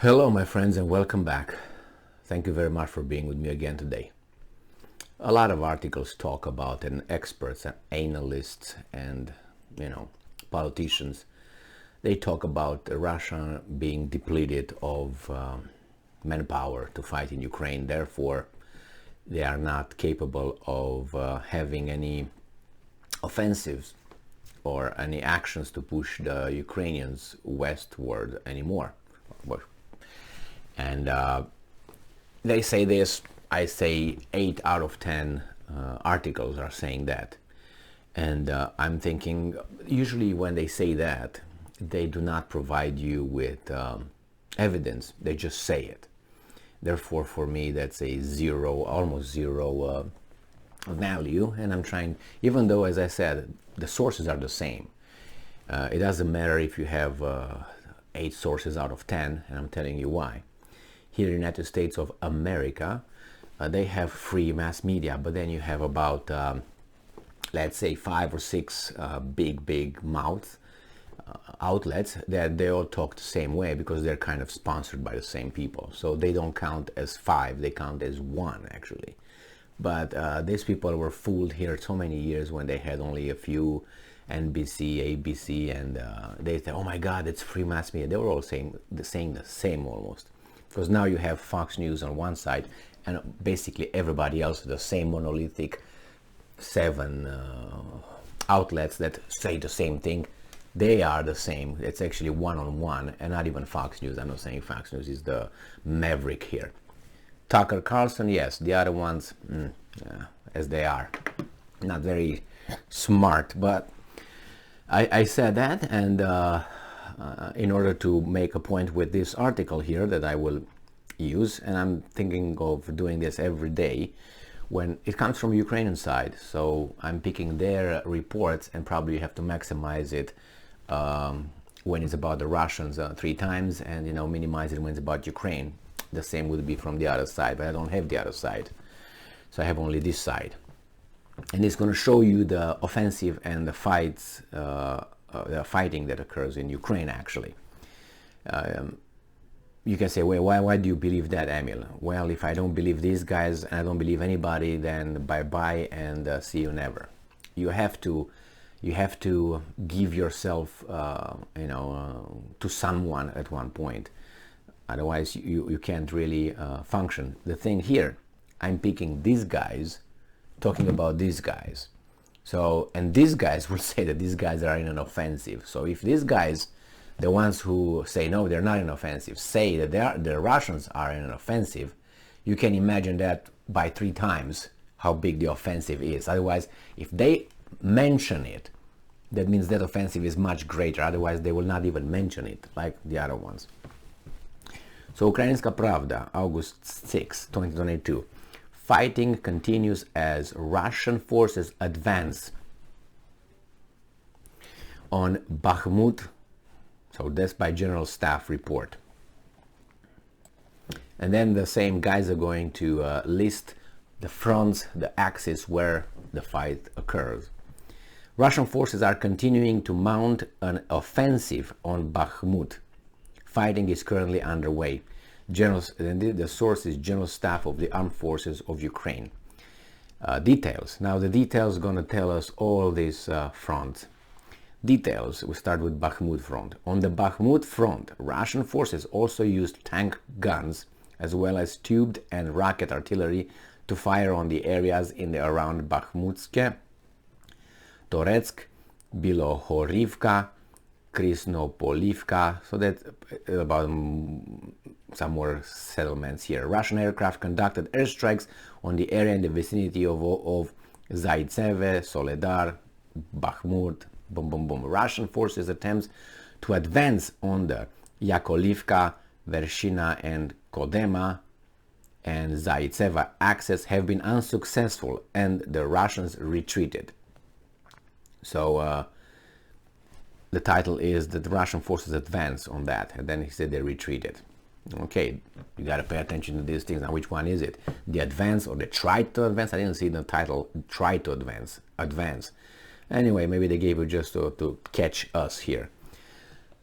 Hello, my friends, and welcome back. Thank you very much for being with me again today. A lot of articles talk about, and experts and analysts and, politicians, they talk about Russia being depleted of manpower to fight in Ukraine. Therefore, they are not capable of having any offensives or any actions to push the Ukrainians westward anymore. And they say this, I say 8 out of 10 articles are saying that. And I'm thinking, usually when they say that, they do not provide you with evidence, they just say it. Therefore, for me, that's a zero, almost zero value. And I'm trying, even though, as I said, the sources are the same. It doesn't matter if you have 8 sources out of 10, and I'm telling you why. Here in the United States of America, they have free mass media, but then you have about, let's say, 5 or 6 big mouth outlets that they all talk the same way because they're kind of sponsored by the same people. So they don't count as 5, they count as 1 actually. But these people were fooled here so many years when they had only a few NBC, ABC, and they said, oh my God, it's free mass media. They were all saying the same almost. Because now you have Fox News on one side and basically everybody else, the same monolithic 7 outlets that say the same thing. They are the same. It's actually one-on-one, and not even Fox News. I'm not saying Fox News is the maverick here. Tucker Carlson, yes. The other ones, as they are. Not very smart, but I said that, and in order to make a point with this article here that I will use, and I'm thinking of doing this every day when it comes from Ukrainian side, so I'm picking their reports and probably have to maximize it when it's about the Russians 3 times, and minimize it when it's about Ukraine. The same would be from the other side, but I don't have the other side, so I have only this side, and it's going to show you the offensive and the fights, the fighting that occurs in Ukraine actually. You can say, well, why do you believe that, Emil? Well, if I don't believe these guys and I don't believe anybody, then bye-bye and see you never. You have to give yourself to someone at one point. Otherwise you can't really function. The thing here, I'm picking these guys, talking about these guys. So, and these guys will say that these guys are in an offensive. So if these guys, the ones who say no, they're not in an offensive, say that the Russians are in an offensive, you can imagine that by 3 times how big the offensive is. Otherwise, if they mention it, that means that offensive is much greater. Otherwise, they will not even mention it like the other ones. So, Ukrainska Pravda, August 6, 2022. Fighting continues as Russian forces advance on Bakhmut. So that's by General Staff report. And then the same guys are going to list the fronts, the axis where the fight occurs. Russian forces are continuing to mount an offensive on Bakhmut. Fighting is currently underway. The source is General Staff of the Armed Forces of Ukraine. Details. Now the details are going to tell us all these fronts. Details. We start with Bakhmut front. On the Bakhmut front, Russian forces also used tank guns as well as tubed and rocket artillery to fire on the areas in and around Bakhmutske, Toretsk, Bilohorivka, Krasnopolivka. So that's about some more settlements here. Russian aircraft conducted airstrikes on the area in the vicinity of Zaitsev, Soledar, Bakhmut, Russian forces' attempts to advance on the Yakovlivka, Vershina and Kodema and Zaitseva axis have been unsuccessful, and the Russians retreated. So the title is that the Russian forces advance on that, and then he said they retreated. Okay, you got to pay attention to these things. Now, which one is it? The advance or the try to advance? I didn't see the title, try to advance. Anyway, maybe they gave it just to catch us here.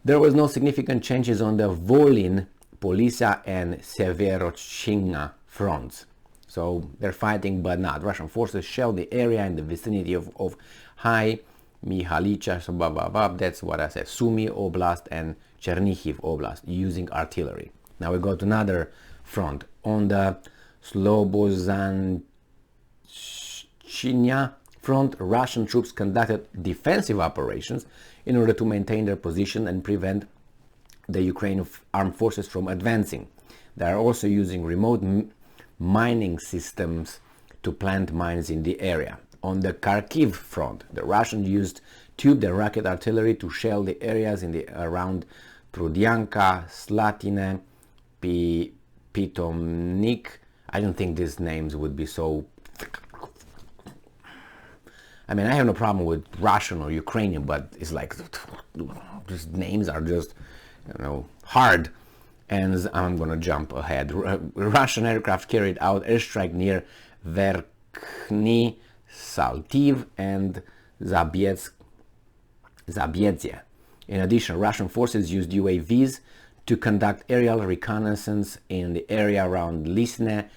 There was no significant changes on the Volyn Polisa and Severodchina fronts. So they're fighting but not. Russian forces shelled the area in the vicinity of High Mihalicha, so blah, blah, blah. That's what I said. Sumy Oblast and Chernihiv Oblast using artillery. Now we go to another front. On the Slobozhanchina front, Russian troops conducted defensive operations in order to maintain their position and prevent the Ukrainian armed forces from advancing. They are also using remote mining systems to plant mines in the area. On the Kharkiv front, the Russians used tubed and rocket artillery to shell the areas in the around Trudyanka, Slatine, Pitomnik. I don't think these names would be so... I mean, I have no problem with Russian or Ukrainian, but it's like these names are just, hard. And I'm gonna jump ahead. Russian aircraft carried out airstrike near Verkhny Saltiv and Zabiedzye. In addition, Russian forces used UAVs to conduct aerial reconnaissance in the area around Lisne,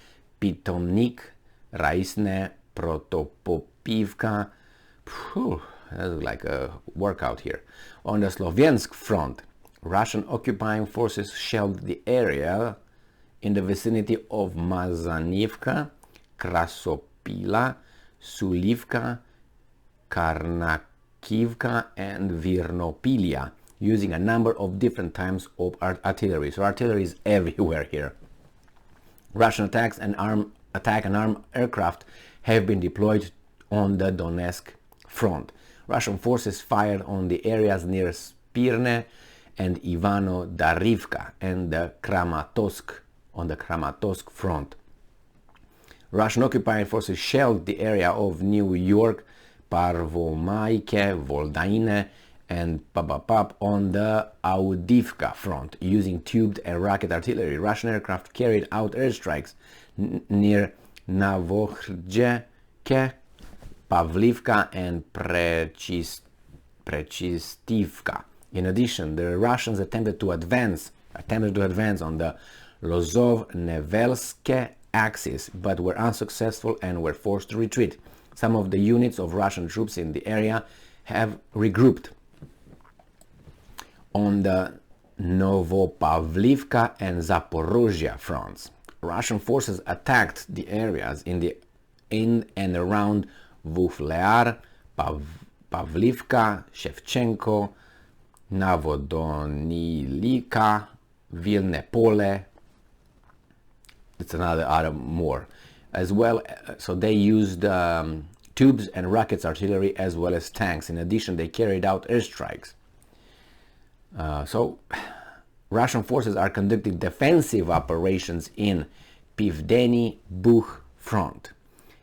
Pitomnik, Raisne, Protopopivka. That's like a workout here. On the Sloviansk front, Russian occupying forces shelled the area in the vicinity of Mazanivka, Krasopila, Sulivka, Karnakivka, and Virnopilia, using a number of different types of artillery. So artillery is everywhere here. Russian attack and armed aircraft have been deployed on the Donetsk front. Russian forces fired on the areas near Spirne and Ivano-Darivka and the Kramatorsk on the Kramatorsk front. Russian occupying forces shelled the area of New York, Parvomaike, Voldaine, and Papapap on the Audivka front using tubed and rocket artillery. Russian aircraft carried out airstrikes near Navohrdzhke, Pavlivka, and Prechistivka. In addition, the Russians attempted to advance on the Lozov-Nevelske axis, but were unsuccessful and were forced to retreat. Some of the units of Russian troops in the area have regrouped. On the Novopavlivka and Zaporozhye fronts, Russian forces attacked the areas in and around Vuflear, Pavlivka, Shevchenko, Navodonilika, Vilnepole. It's another more as well. So they used tubes and rockets artillery as well as tanks. In addition, they carried out airstrikes. So Russian forces are conducting defensive operations in Pivdeni Bukh front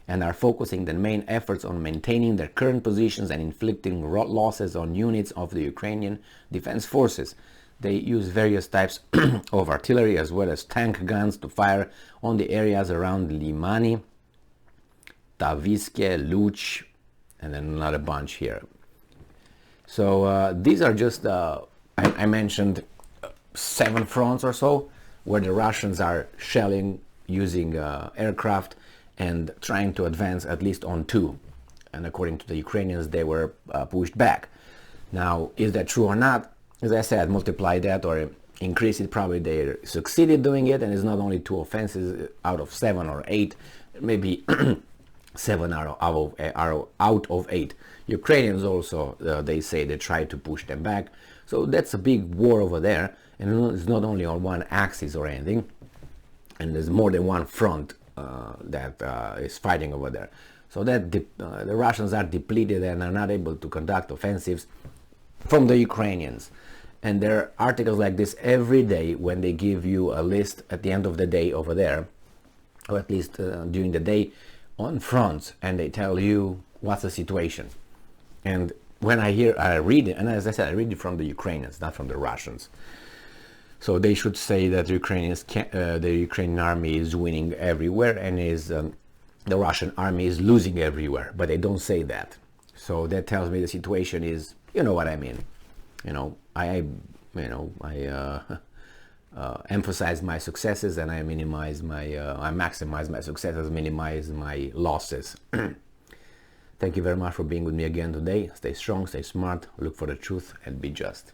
and are focusing their main efforts on maintaining their current positions and inflicting losses on units of the Ukrainian defense forces. They use various types of artillery as well as tank guns to fire on the areas around Limani, Taviske, Luch, and then another bunch here. So these are just, I mentioned 7 fronts or so where the Russians are shelling using aircraft and trying to advance at least on 2. And according to the Ukrainians, they were pushed back. Now, is that true or not? As I said, multiply that or increase it. Probably they succeeded doing it, and it's not only 2 offenses out of 7 or 8, maybe 7 out of 8. Ukrainians also, they say they tried to push them back. So that's a big war over there, and it's not only on one axis or anything, and there's more than one front that is fighting over there. So that the Russians are depleted and are not able to conduct offensives from the Ukrainians. And there are articles like this every day when they give you a list at the end of the day over there, or at least during the day on fronts, and they tell you what's the situation. And when I read it, and as I said, I read it from the Ukrainians, not from the Russians. So they should say that the Ukrainian army is winning everywhere and the Russian army is losing everywhere, but they don't say that. So that tells me the situation is, you know what I mean. emphasize my successes, and I maximize my successes, minimize my losses. Thank you very much for being with me again today. Stay strong, stay smart, look for the truth, and be just.